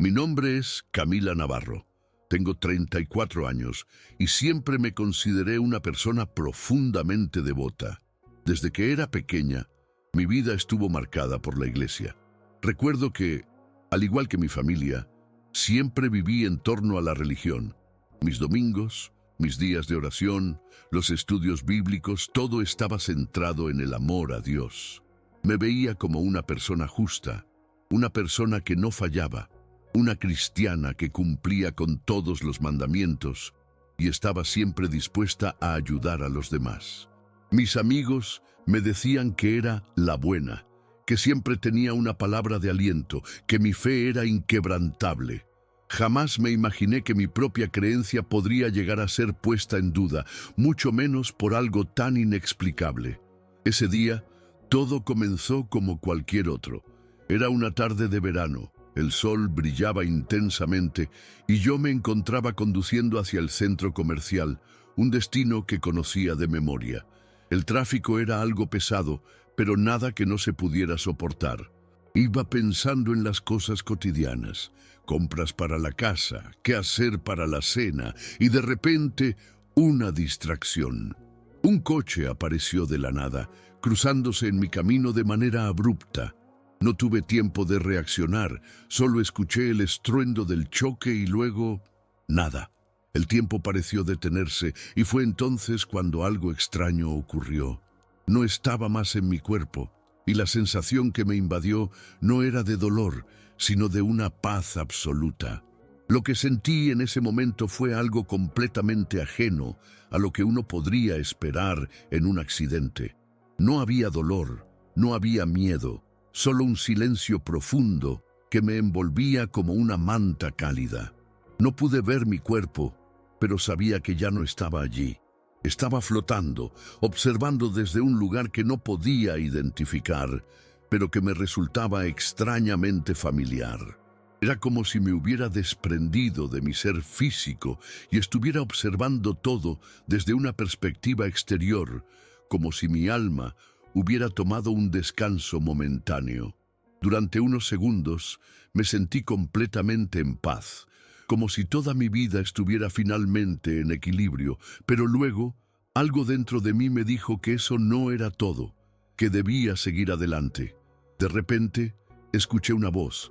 Mi nombre es Camila Navarro. Tengo 34 años y siempre me consideré una persona profundamente devota. Desde que era pequeña, mi vida estuvo marcada por la iglesia. Recuerdo que, al igual que mi familia, siempre viví en torno a la religión. Mis domingos, mis días de oración, los estudios bíblicos, todo estaba centrado en el amor a Dios. Me veía como una persona justa, una persona que no fallaba, una cristiana que cumplía con todos los mandamientos y estaba siempre dispuesta a ayudar a los demás. Mis amigos me decían que era la buena, que siempre tenía una palabra de aliento, que mi fe era inquebrantable. Jamás me imaginé que mi propia creencia podría llegar a ser puesta en duda, mucho menos por algo tan inexplicable. Ese día, todo comenzó como cualquier otro. Era una tarde de verano, el sol brillaba intensamente y yo me encontraba conduciendo hacia el centro comercial, un destino que conocía de memoria. El tráfico era algo pesado, pero nada que no se pudiera soportar. Iba pensando en las cosas cotidianas, compras para la casa, qué hacer para la cena, y de repente, una distracción. Un coche apareció de la nada, cruzándose en mi camino de manera abrupta. No tuve tiempo de reaccionar, solo escuché el estruendo del choque y luego, nada. El tiempo pareció detenerse y fue entonces cuando algo extraño ocurrió. No estaba más en mi cuerpo, y la sensación que me invadió no era de dolor, sino de una paz absoluta. Lo que sentí en ese momento fue algo completamente ajeno a lo que uno podría esperar en un accidente. No había dolor, no había miedo, solo un silencio profundo que me envolvía como una manta cálida. No pude ver mi cuerpo, pero sabía que ya no estaba allí. Estaba flotando, observando desde un lugar que no podía identificar, pero que me resultaba extrañamente familiar. Era como si me hubiera desprendido de mi ser físico y estuviera observando todo desde una perspectiva exterior, como si mi alma hubiera tomado un descanso momentáneo. Durante unos segundos me sentí completamente en paz, como si toda mi vida estuviera finalmente en equilibrio, pero luego algo dentro de mí me dijo que eso no era todo, que debía seguir adelante. De repente, escuché una voz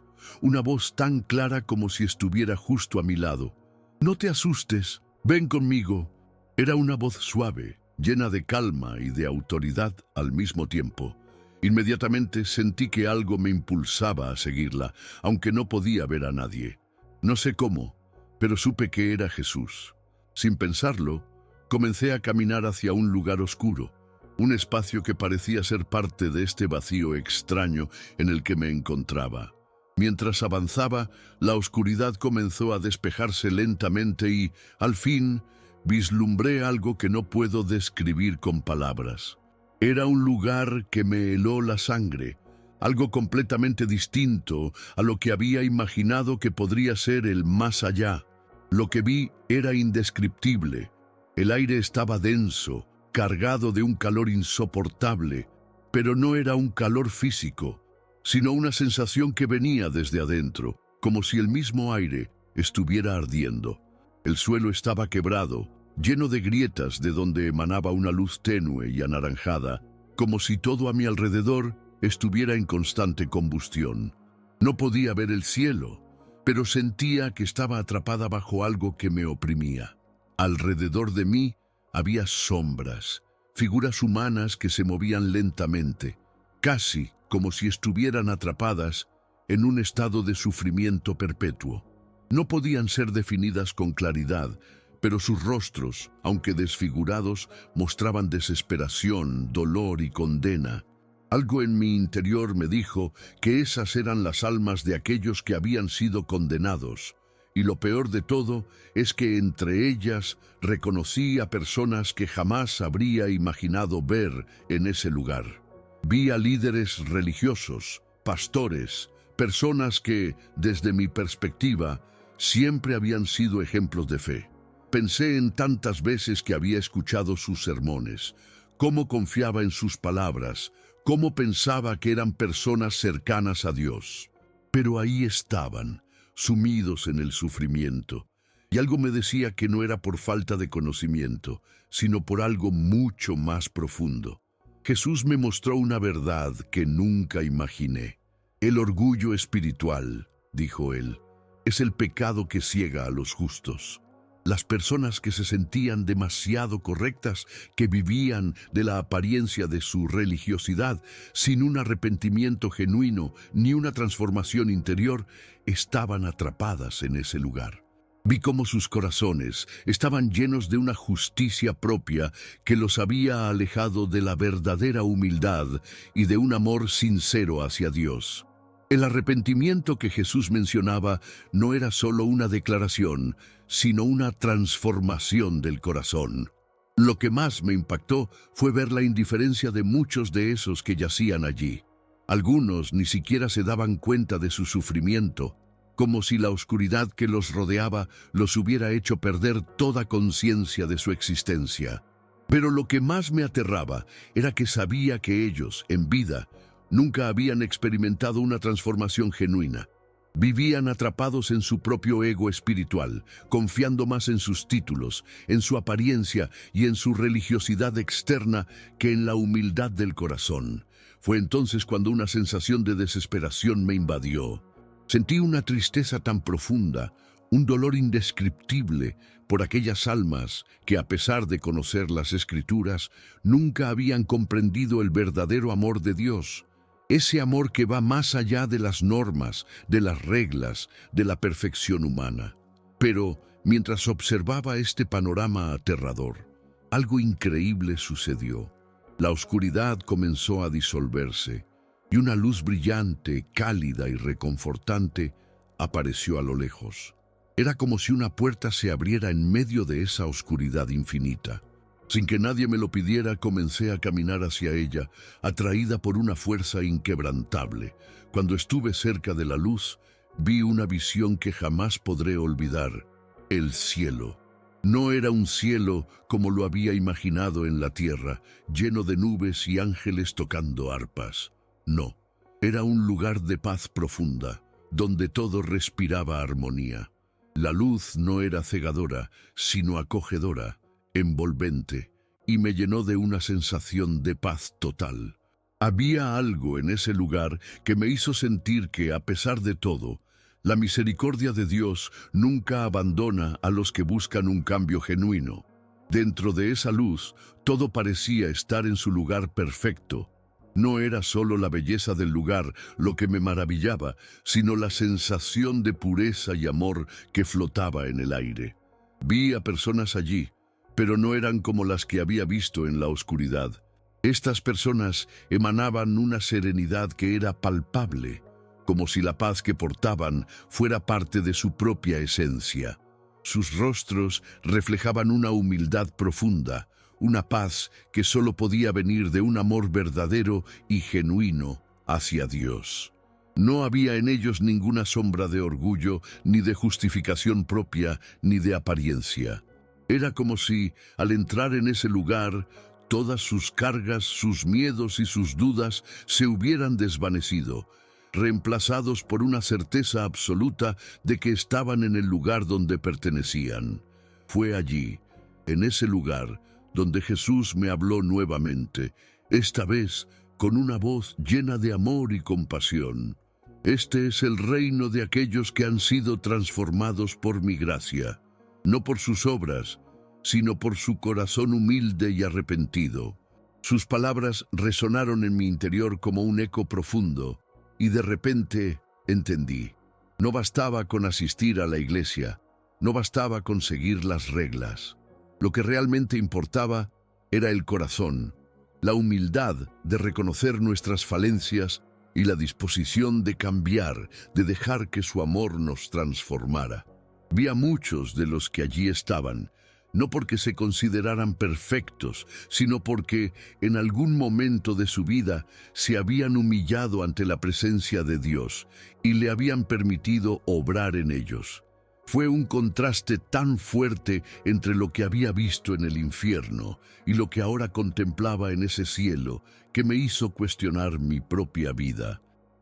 tan clara como si estuviera justo a mi lado. «No te asustes, ven conmigo». Era una voz suave, llena de calma y de autoridad al mismo tiempo. Inmediatamente sentí que algo me impulsaba a seguirla, aunque no podía ver a nadie. No sé cómo, pero supe que era Jesús. Sin pensarlo, comencé a caminar hacia un lugar oscuro, un espacio que parecía ser parte de este vacío extraño en el que me encontraba. Mientras avanzaba, la oscuridad comenzó a despejarse lentamente y, al fin, vislumbré algo que no puedo describir con palabras. Era un lugar que me heló la sangre, algo completamente distinto a lo que había imaginado que podría ser el más allá. Lo que vi era indescriptible. El aire estaba denso, cargado de un calor insoportable, pero no era un calor físico, sino una sensación que venía desde adentro, como si el mismo aire estuviera ardiendo. El suelo estaba quebrado, lleno de grietas de donde emanaba una luz tenue y anaranjada, como si todo a mi alrededor estuviera en constante combustión. No podía ver el cielo, pero sentía que estaba atrapada bajo algo que me oprimía. Alrededor de mí había sombras, figuras humanas que se movían lentamente, casi como si estuvieran atrapadas en un estado de sufrimiento perpetuo. No podían ser definidas con claridad, pero sus rostros, aunque desfigurados, mostraban desesperación, dolor y condena. Algo en mi interior me dijo que esas eran las almas de aquellos que habían sido condenados, y lo peor de todo es que entre ellas reconocí a personas que jamás habría imaginado ver en ese lugar. Vi a líderes religiosos, pastores, personas que, desde mi perspectiva, siempre habían sido ejemplos de fe. Pensé en tantas veces que había escuchado sus sermones, cómo confiaba en sus palabras, cómo pensaba que eran personas cercanas a Dios. Pero ahí estaban, sumidos en el sufrimiento. Y algo me decía que no era por falta de conocimiento, sino por algo mucho más profundo. Jesús me mostró una verdad que nunca imaginé. El orgullo espiritual, dijo él, es el pecado que ciega a los justos. Las personas que se sentían demasiado correctas, que vivían de la apariencia de su religiosidad, sin un arrepentimiento genuino ni una transformación interior, estaban atrapadas en ese lugar. Vi cómo sus corazones estaban llenos de una justicia propia que los había alejado de la verdadera humildad y de un amor sincero hacia Dios. El arrepentimiento que Jesús mencionaba no era solo una declaración, sino una transformación del corazón. Lo que más me impactó fue ver la indiferencia de muchos de esos que yacían allí. Algunos ni siquiera se daban cuenta de su sufrimiento, como si la oscuridad que los rodeaba los hubiera hecho perder toda conciencia de su existencia. Pero lo que más me aterraba era que sabía que ellos, en vida, nunca habían experimentado una transformación genuina. Vivían atrapados en su propio ego espiritual, confiando más en sus títulos, en su apariencia y en su religiosidad externa que en la humildad del corazón. Fue entonces cuando una sensación de desesperación me invadió. Sentí una tristeza tan profunda, un dolor indescriptible por aquellas almas que, a pesar de conocer las Escrituras, nunca habían comprendido el verdadero amor de Dios. Ese amor que va más allá de las normas, de las reglas, de la perfección humana. Pero, mientras observaba este panorama aterrador, algo increíble sucedió. La oscuridad comenzó a disolverse, y una luz brillante, cálida y reconfortante apareció a lo lejos. Era como si una puerta se abriera en medio de esa oscuridad infinita. Sin que nadie me lo pidiera, comencé a caminar hacia ella, atraída por una fuerza inquebrantable. Cuando estuve cerca de la luz, vi una visión que jamás podré olvidar: el cielo. No era un cielo como lo había imaginado en la tierra, lleno de nubes y ángeles tocando arpas. No, era un lugar de paz profunda, donde todo respiraba armonía. La luz no era cegadora, sino acogedora, envolvente, y me llenó de una sensación de paz total. Había algo en ese lugar que me hizo sentir que, a pesar de todo, la misericordia de Dios nunca abandona a los que buscan un cambio genuino. Dentro de esa luz, todo parecía estar en su lugar perfecto. No era solo la belleza del lugar lo que me maravillaba, sino la sensación de pureza y amor que flotaba en el aire. Vi a personas allí, pero no eran como las que había visto en la oscuridad. Estas personas emanaban una serenidad que era palpable, como si la paz que portaban fuera parte de su propia esencia. Sus rostros reflejaban una humildad profunda, una paz que solo podía venir de un amor verdadero y genuino hacia Dios. No había en ellos ninguna sombra de orgullo, ni de justificación propia, ni de apariencia. Era como si, al entrar en ese lugar, todas sus cargas, sus miedos y sus dudas se hubieran desvanecido, reemplazados por una certeza absoluta de que estaban en el lugar donde pertenecían. Fue allí, en ese lugar, donde Jesús me habló nuevamente, esta vez con una voz llena de amor y compasión. Este es el reino de aquellos que han sido transformados por mi gracia, no por sus obras, sino por su corazón humilde y arrepentido. Sus palabras resonaron en mi interior como un eco profundo, y de repente entendí. No bastaba con asistir a la iglesia, no bastaba con seguir las reglas. Lo que realmente importaba era el corazón, la humildad de reconocer nuestras falencias y la disposición de cambiar, de dejar que su amor nos transformara. Vi a muchos de los que allí estaban, no porque se consideraran perfectos, sino porque en algún momento de su vida se habían humillado ante la presencia de Dios y le habían permitido obrar en ellos. Fue un contraste tan fuerte entre lo que había visto en el infierno y lo que ahora contemplaba en ese cielo que me hizo cuestionar mi propia vida.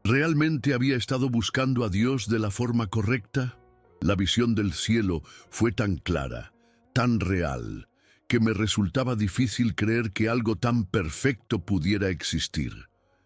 ¿Realmente había estado buscando a Dios de la forma correcta? La visión del cielo fue tan clara, tan real, que me resultaba difícil creer que algo tan perfecto pudiera existir.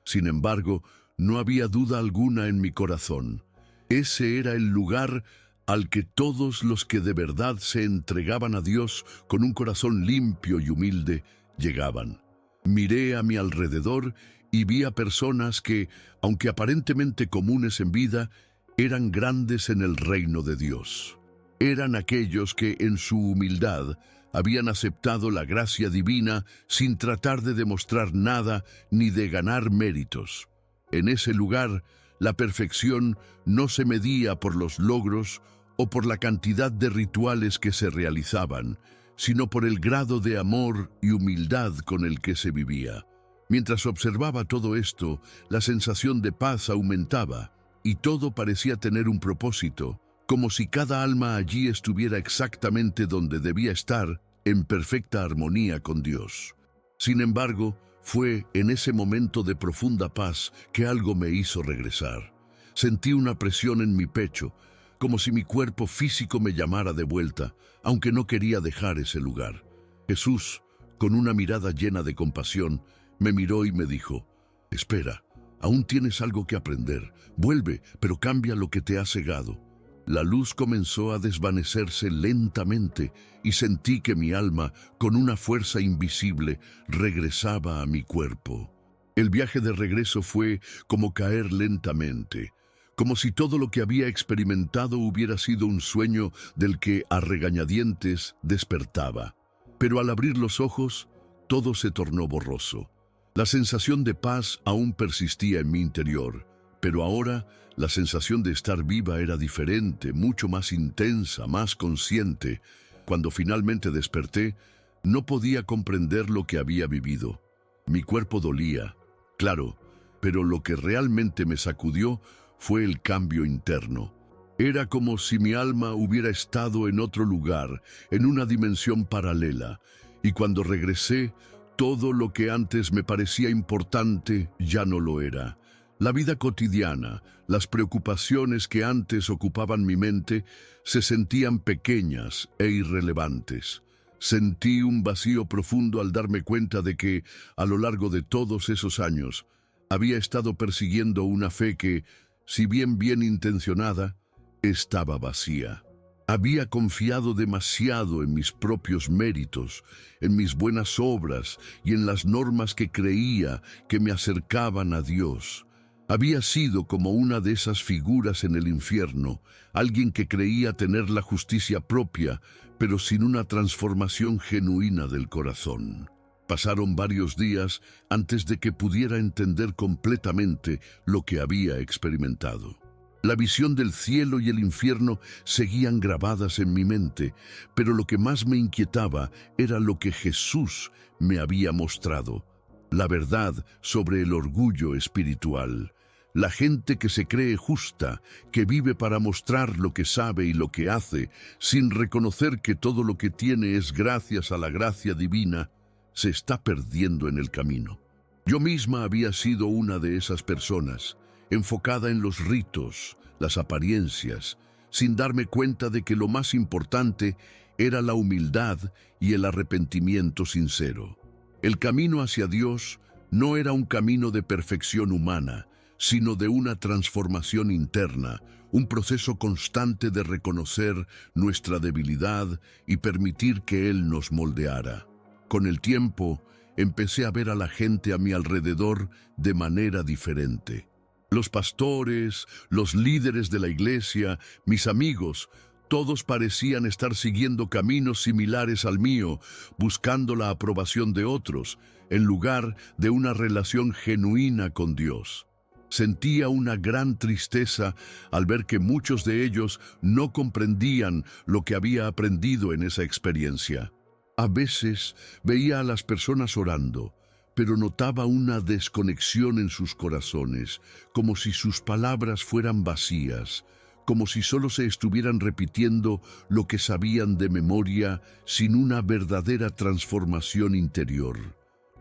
Sin embargo, no había duda alguna en mi corazón. Ese era el lugar al que todos los que de verdad se entregaban a Dios con un corazón limpio y humilde llegaban. Miré a mi alrededor y vi a personas que, aunque aparentemente comunes en vida, eran grandes en el reino de Dios. Eran aquellos que, en su humildad, habían aceptado la gracia divina sin tratar de demostrar nada ni de ganar méritos. En ese lugar, la perfección no se medía por los logros o por la cantidad de rituales que se realizaban, sino por el grado de amor y humildad con el que se vivía. Mientras observaba todo esto, la sensación de paz aumentaba y todo parecía tener un propósito, como si cada alma allí estuviera exactamente donde debía estar, en perfecta armonía con Dios. Sin embargo, fue en ese momento de profunda paz que algo me hizo regresar. Sentí una presión en mi pecho, como si mi cuerpo físico me llamara de vuelta, aunque no quería dejar ese lugar. Jesús, con una mirada llena de compasión, me miró y me dijo: «Espera, aún tienes algo que aprender. Vuelve, pero cambia lo que te ha cegado». La luz comenzó a desvanecerse lentamente y sentí que mi alma, con una fuerza invisible, regresaba a mi cuerpo. El viaje de regreso fue como caer lentamente, como si todo lo que había experimentado hubiera sido un sueño del que a regañadientes despertaba. Pero al abrir los ojos, todo se tornó borroso. La sensación de paz aún persistía en mi interior, pero ahora la sensación de estar viva era diferente, mucho más intensa, más consciente. Cuando finalmente desperté, no podía comprender lo que había vivido. Mi cuerpo dolía, claro, pero lo que realmente me sacudió fue el cambio interno. Era como si mi alma hubiera estado en otro lugar, en una dimensión paralela, y cuando regresé, todo lo que antes me parecía importante ya no lo era. La vida cotidiana, las preocupaciones que antes ocupaban mi mente, se sentían pequeñas e irrelevantes. Sentí un vacío profundo al darme cuenta de que, a lo largo de todos esos años, había estado persiguiendo una fe que, si bien intencionada, estaba vacía. Había confiado demasiado en mis propios méritos, en mis buenas obras y en las normas que creía que me acercaban a Dios. Había sido como una de esas figuras en el infierno, alguien que creía tener la justicia propia, pero sin una transformación genuina del corazón. Pasaron varios días antes de que pudiera entender completamente lo que había experimentado. La visión del cielo y el infierno seguían grabadas en mi mente, pero lo que más me inquietaba era lo que Jesús me había mostrado: la verdad sobre el orgullo espiritual. La gente que se cree justa, que vive para mostrar lo que sabe y lo que hace, sin reconocer que todo lo que tiene es gracias a la gracia divina, se está perdiendo en el camino. Yo misma había sido una de esas personas, enfocada en los ritos, las apariencias, sin darme cuenta de que lo más importante era la humildad y el arrepentimiento sincero. El camino hacia Dios no era un camino de perfección humana, sino de una transformación interna, un proceso constante de reconocer nuestra debilidad y permitir que Él nos moldeara. Con el tiempo, empecé a ver a la gente a mi alrededor de manera diferente. Los pastores, los líderes de la iglesia, mis amigos, todos parecían estar siguiendo caminos similares al mío, buscando la aprobación de otros, en lugar de una relación genuina con Dios. Sentía una gran tristeza al ver que muchos de ellos no comprendían lo que había aprendido en esa experiencia. A veces veía a las personas orando, pero notaba una desconexión en sus corazones, como si sus palabras fueran vacías, como si solo se estuvieran repitiendo lo que sabían de memoria sin una verdadera transformación interior.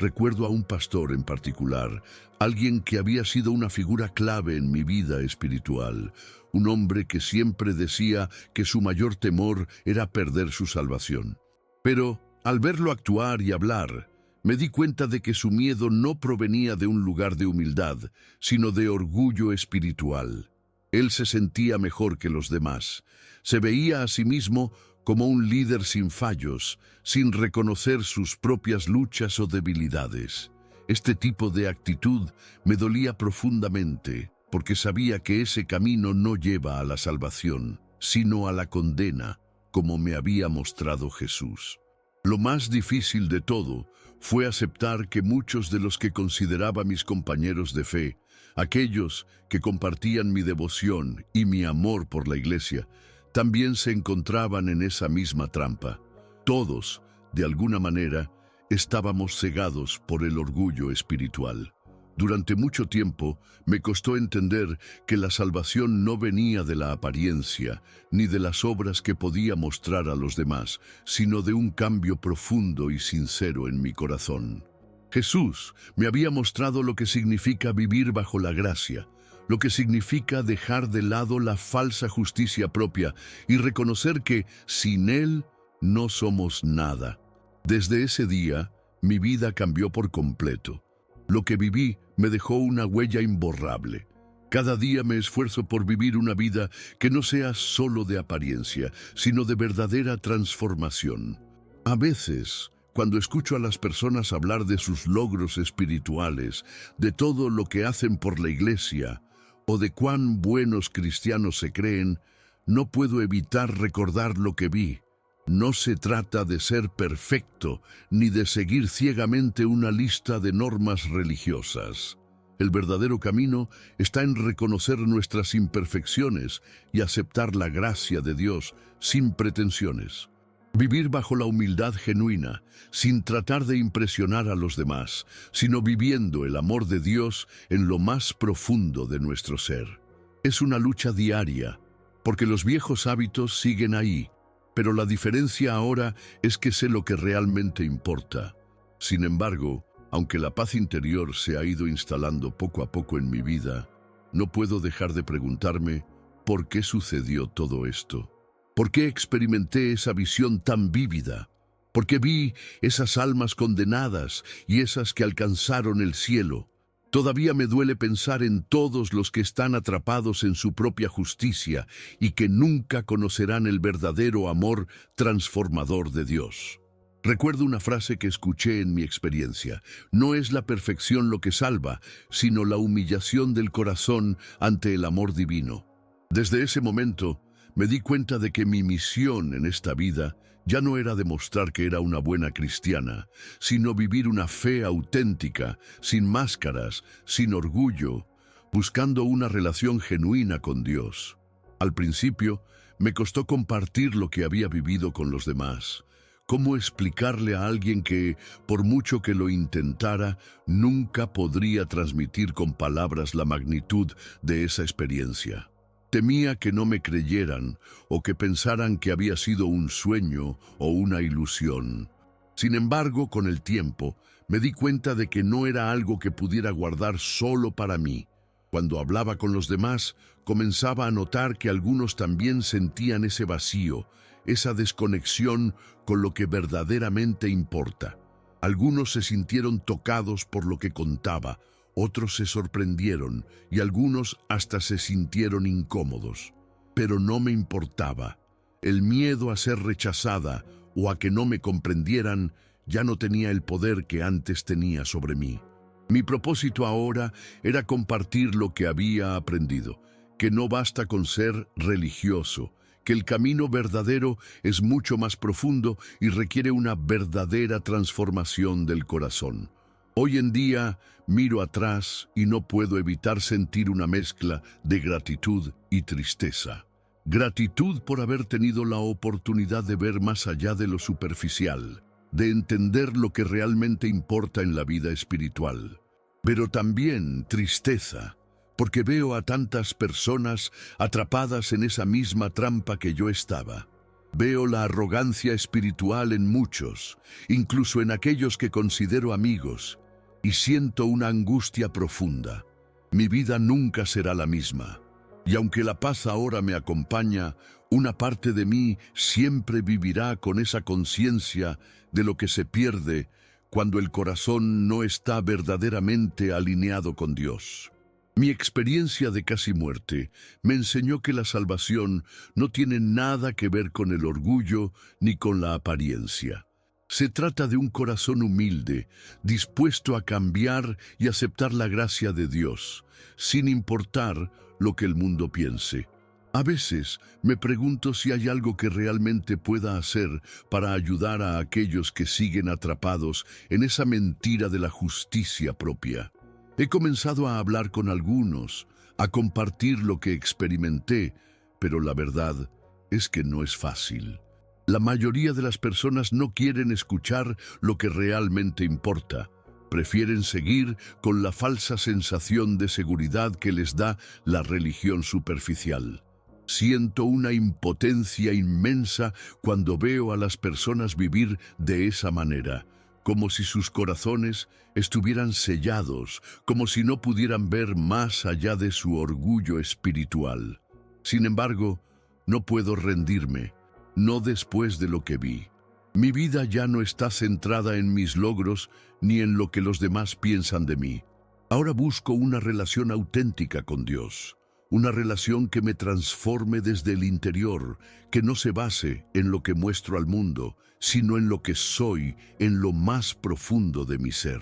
Recuerdo a un pastor en particular, alguien que había sido una figura clave en mi vida espiritual, un hombre que siempre decía que su mayor temor era perder su salvación. Pero, al verlo actuar y hablar, me di cuenta de que su miedo no provenía de un lugar de humildad, sino de orgullo espiritual. Él se sentía mejor que los demás. Se veía a sí mismo como un líder sin fallos, sin reconocer sus propias luchas o debilidades. Este tipo de actitud me dolía profundamente, porque sabía que ese camino no lleva a la salvación, sino a la condena, como me había mostrado Jesús. Lo más difícil de todo fue aceptar que muchos de los que consideraba mis compañeros de fe, aquellos que compartían mi devoción y mi amor por la Iglesia, también se encontraban en esa misma trampa. Todos, de alguna manera, estábamos cegados por el orgullo espiritual. Durante mucho tiempo me costó entender que la salvación no venía de la apariencia, ni de las obras que podía mostrar a los demás, sino de un cambio profundo y sincero en mi corazón. Jesús me había mostrado lo que significa vivir bajo la gracia, lo que significa dejar de lado la falsa justicia propia y reconocer que sin Él no somos nada. Desde ese día, mi vida cambió por completo. Lo que viví me dejó una huella imborrable. Cada día me esfuerzo por vivir una vida que no sea solo de apariencia, sino de verdadera transformación. A veces, cuando escucho a las personas hablar de sus logros espirituales, de todo lo que hacen por la Iglesia, o de cuán buenos cristianos se creen, no puedo evitar recordar lo que vi. No se trata de ser perfecto, ni de seguir ciegamente una lista de normas religiosas. El verdadero camino está en reconocer nuestras imperfecciones y aceptar la gracia de Dios sin pretensiones. Vivir bajo la humildad genuina, sin tratar de impresionar a los demás, sino viviendo el amor de Dios en lo más profundo de nuestro ser. Es una lucha diaria, porque los viejos hábitos siguen ahí, pero la diferencia ahora es que sé lo que realmente importa. Sin embargo, aunque la paz interior se ha ido instalando poco a poco en mi vida, no puedo dejar de preguntarme ¿por qué sucedió todo esto? ¿Por qué experimenté esa visión tan vívida? ¿Por qué vi esas almas condenadas y esas que alcanzaron el cielo? Todavía me duele pensar en todos los que están atrapados en su propia justicia y que nunca conocerán el verdadero amor transformador de Dios. Recuerdo una frase que escuché en mi experiencia: no es la perfección lo que salva, sino la humillación del corazón ante el amor divino. Desde ese momento, me di cuenta de que mi misión en esta vida ya no era demostrar que era una buena cristiana, sino vivir una fe auténtica, sin máscaras, sin orgullo, buscando una relación genuina con Dios. Al principio, me costó compartir lo que había vivido con los demás. ¿Cómo explicarle a alguien que, por mucho que lo intentara, nunca podría transmitir con palabras la magnitud de esa experiencia? Temía que no me creyeran o que pensaran que había sido un sueño o una ilusión. Sin embargo, con el tiempo, me di cuenta de que no era algo que pudiera guardar solo para mí. Cuando hablaba con los demás, comenzaba a notar que algunos también sentían ese vacío, esa desconexión con lo que verdaderamente importa. Algunos se sintieron tocados por lo que contaba, otros se sorprendieron y algunos hasta se sintieron incómodos. Pero no me importaba. El miedo a ser rechazada o a que no me comprendieran ya no tenía el poder que antes tenía sobre mí. Mi propósito ahora era compartir lo que había aprendido, que no basta con ser religioso, que el camino verdadero es mucho más profundo y requiere una verdadera transformación del corazón. Hoy en día miro atrás y no puedo evitar sentir una mezcla de gratitud y tristeza. Gratitud por haber tenido la oportunidad de ver más allá de lo superficial, de entender lo que realmente importa en la vida espiritual. Pero también tristeza, porque veo a tantas personas atrapadas en esa misma trampa que yo estaba. Veo la arrogancia espiritual en muchos, incluso en aquellos que considero amigos, y siento una angustia profunda. Mi vida nunca será la misma, y aunque la paz ahora me acompaña, una parte de mí siempre vivirá con esa conciencia de lo que se pierde cuando el corazón no está verdaderamente alineado con Dios. Mi experiencia de casi muerte me enseñó que la salvación no tiene nada que ver con el orgullo ni con la apariencia. Se trata de un corazón humilde, dispuesto a cambiar y aceptar la gracia de Dios, sin importar lo que el mundo piense. A veces me pregunto si hay algo que realmente pueda hacer para ayudar a aquellos que siguen atrapados en esa mentira de la justicia propia. He comenzado a hablar con algunos, a compartir lo que experimenté, pero la verdad es que no es fácil. La mayoría de las personas no quieren escuchar lo que realmente importa. Prefieren seguir con la falsa sensación de seguridad que les da la religión superficial. Siento una impotencia inmensa cuando veo a las personas vivir de esa manera, como si sus corazones estuvieran sellados, como si no pudieran ver más allá de su orgullo espiritual. Sin embargo, no puedo rendirme, no después de lo que vi. Mi vida ya no está centrada en mis logros ni en lo que los demás piensan de mí. Ahora busco una relación auténtica con Dios. Una relación que me transforme desde el interior, que no se base en lo que muestro al mundo, sino en lo que soy, en lo más profundo de mi ser.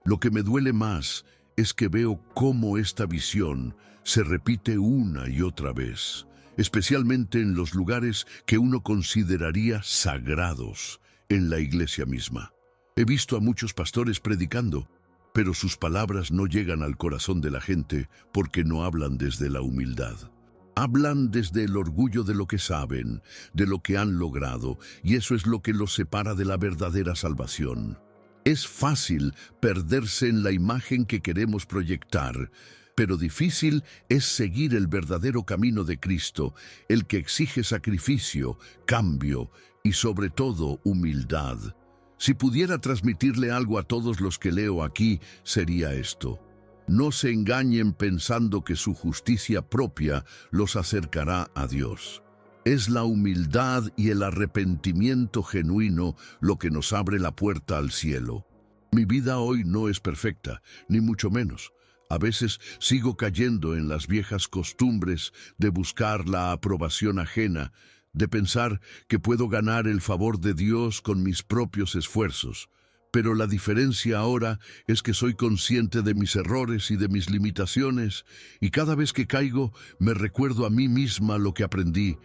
Lo que me duele más es que veo cómo esta visión se repite una y otra vez, especialmente en los lugares que uno consideraría sagrados, en la iglesia misma. He visto a muchos pastores predicando, pero sus palabras no llegan al corazón de la gente porque no hablan desde la humildad. Hablan desde el orgullo de lo que saben, de lo que han logrado, y eso es lo que los separa de la verdadera salvación. Es fácil perderse en la imagen que queremos proyectar, pero difícil es seguir el verdadero camino de Cristo, el que exige sacrificio, cambio y sobre todo humildad. Si pudiera transmitirle algo a todos los que leo aquí, sería esto: no se engañen pensando que su justicia propia los acercará a Dios. Es la humildad y el arrepentimiento genuino lo que nos abre la puerta al cielo. Mi vida hoy no es perfecta, ni mucho menos. A veces sigo cayendo en las viejas costumbres de buscar la aprobación ajena, de pensar que puedo ganar el favor de Dios con mis propios esfuerzos. Pero la diferencia ahora es que soy consciente de mis errores y de mis limitaciones, y cada vez que caigo me recuerdo a mí misma lo que aprendí.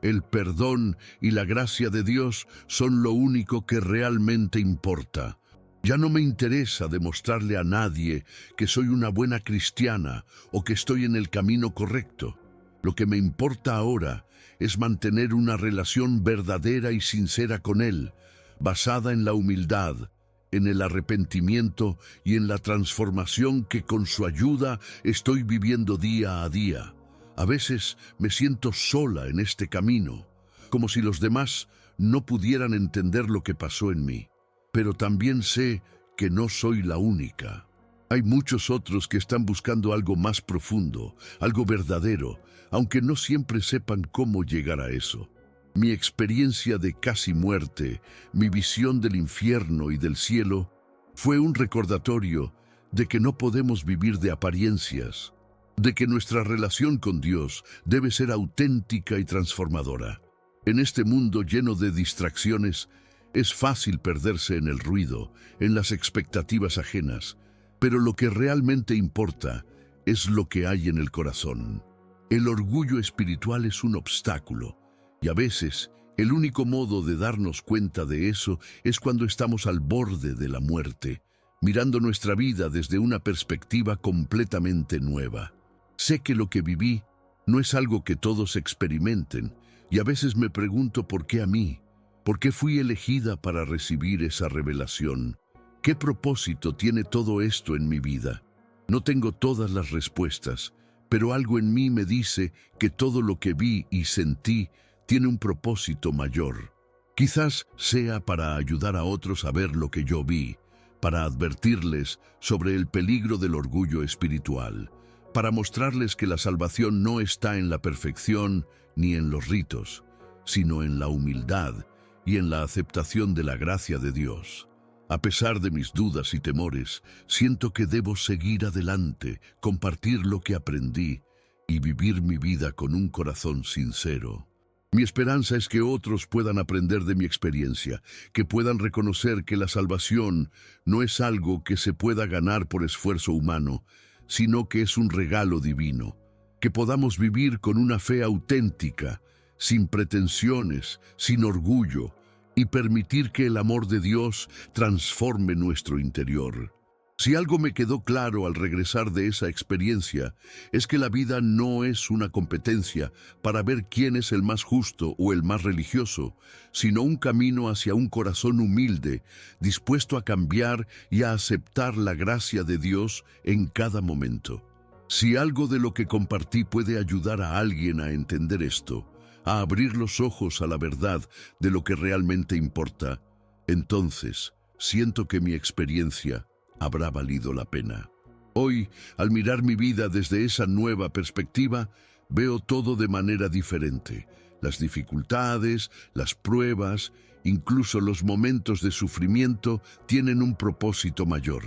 El perdón y la gracia de Dios son lo único que realmente importa. Ya no me interesa demostrarle a nadie que soy una buena cristiana o que estoy en el camino correcto. Lo que me importa ahora es mantener una relación verdadera y sincera con Él, basada en la humildad, en el arrepentimiento y en la transformación que con su ayuda estoy viviendo día a día. A veces me siento sola en este camino, como si los demás no pudieran entender lo que pasó en mí. Pero también sé que no soy la única. Hay muchos otros que están buscando algo más profundo, algo verdadero, aunque no siempre sepan cómo llegar a eso. Mi experiencia de casi muerte, mi visión del infierno y del cielo, fue un recordatorio de que no podemos vivir de apariencias, de que nuestra relación con Dios debe ser auténtica y transformadora. En este mundo lleno de distracciones, es fácil perderse en el ruido, en las expectativas ajenas, pero lo que realmente importa es lo que hay en el corazón. El orgullo espiritual es un obstáculo, y a veces el único modo de darnos cuenta de eso es cuando estamos al borde de la muerte, mirando nuestra vida desde una perspectiva completamente nueva. Sé que lo que viví no es algo que todos experimenten, y a veces me pregunto por qué a mí. ¿Por qué fui elegida para recibir esa revelación? ¿Qué propósito tiene todo esto en mi vida? No tengo todas las respuestas, pero algo en mí me dice que todo lo que vi y sentí tiene un propósito mayor. Quizás sea para ayudar a otros a ver lo que yo vi, para advertirles sobre el peligro del orgullo espiritual, para mostrarles que la salvación no está en la perfección ni en los ritos, sino en la humildad y en la aceptación de la gracia de Dios. A pesar de mis dudas y temores, siento que debo seguir adelante, compartir lo que aprendí y vivir mi vida con un corazón sincero. Mi esperanza es que otros puedan aprender de mi experiencia, que puedan reconocer que la salvación no es algo que se pueda ganar por esfuerzo humano, sino que es un regalo divino, que podamos vivir con una fe auténtica, sin pretensiones, sin orgullo, y permitir que el amor de Dios transforme nuestro interior. Si algo me quedó claro al regresar de esa experiencia, es que la vida no es una competencia para ver quién es el más justo o el más religioso, sino un camino hacia un corazón humilde, dispuesto a cambiar y a aceptar la gracia de Dios en cada momento. Si algo de lo que compartí puede ayudar a alguien a entender esto, a abrir los ojos a la verdad de lo que realmente importa, entonces siento que mi experiencia habrá valido la pena. Hoy, al mirar mi vida desde esa nueva perspectiva, veo todo de manera diferente. Las dificultades, las pruebas, incluso los momentos de sufrimiento tienen un propósito mayor.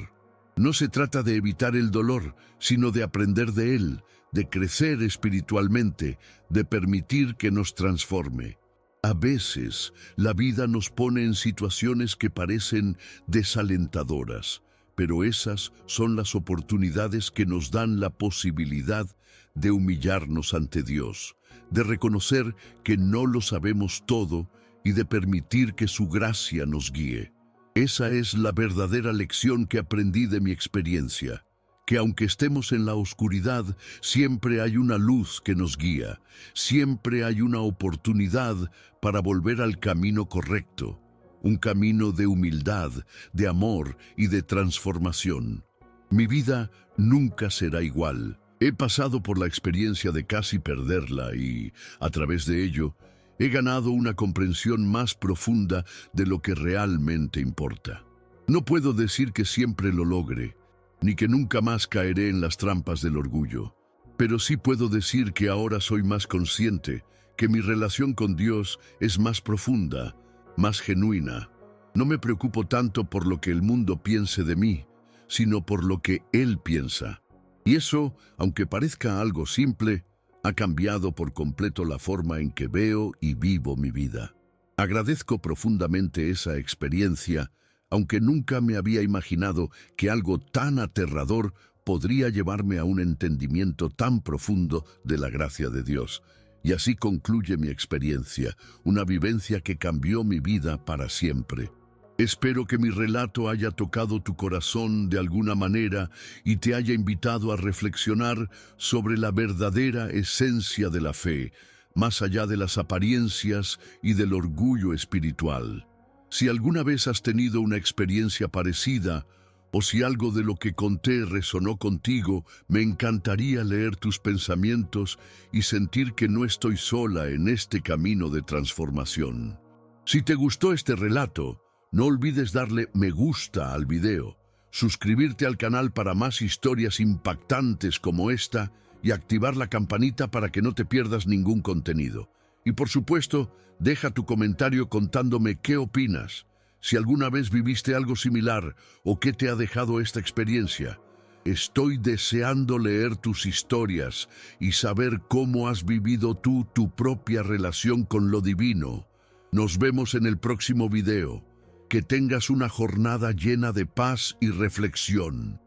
No se trata de evitar el dolor, sino de aprender de él, de crecer espiritualmente, de permitir que nos transforme. A veces, la vida nos pone en situaciones que parecen desalentadoras, pero esas son las oportunidades que nos dan la posibilidad de humillarnos ante Dios, de reconocer que no lo sabemos todo y de permitir que su gracia nos guíe. Esa es la verdadera lección que aprendí de mi experiencia, que aunque estemos en la oscuridad, siempre hay una luz que nos guía, siempre hay una oportunidad para volver al camino correcto. Un camino de humildad, de amor y de transformación. Mi vida nunca será igual. He pasado por la experiencia de casi perderla y, a través de ello, he ganado una comprensión más profunda de lo que realmente importa. No puedo decir que siempre lo logre, ni que nunca más caeré en las trampas del orgullo, pero sí puedo decir que ahora soy más consciente, que mi relación con Dios es más profunda, más genuina. No me preocupo tanto por lo que el mundo piense de mí, sino por lo que Él piensa. Y eso, aunque parezca algo simple, ha cambiado por completo la forma en que veo y vivo mi vida. Agradezco profundamente esa experiencia, aunque nunca me había imaginado que algo tan aterrador podría llevarme a un entendimiento tan profundo de la gracia de Dios. Y así concluye mi experiencia, una vivencia que cambió mi vida para siempre. Espero que mi relato haya tocado tu corazón de alguna manera y te haya invitado a reflexionar sobre la verdadera esencia de la fe, más allá de las apariencias y del orgullo espiritual. Si alguna vez has tenido una experiencia parecida, o si algo de lo que conté resonó contigo, me encantaría leer tus pensamientos y sentir que no estoy sola en este camino de transformación. Si te gustó este relato, no olvides darle me gusta al video, suscribirte al canal para más historias impactantes como esta y activar la campanita para que no te pierdas ningún contenido. Y por supuesto, deja tu comentario contándome qué opinas. Si alguna vez viviste algo similar o qué te ha dejado esta experiencia. Estoy deseando leer tus historias y saber cómo has vivido tú tu propia relación con lo divino. Nos vemos en el próximo video. Que tengas una jornada llena de paz y reflexión.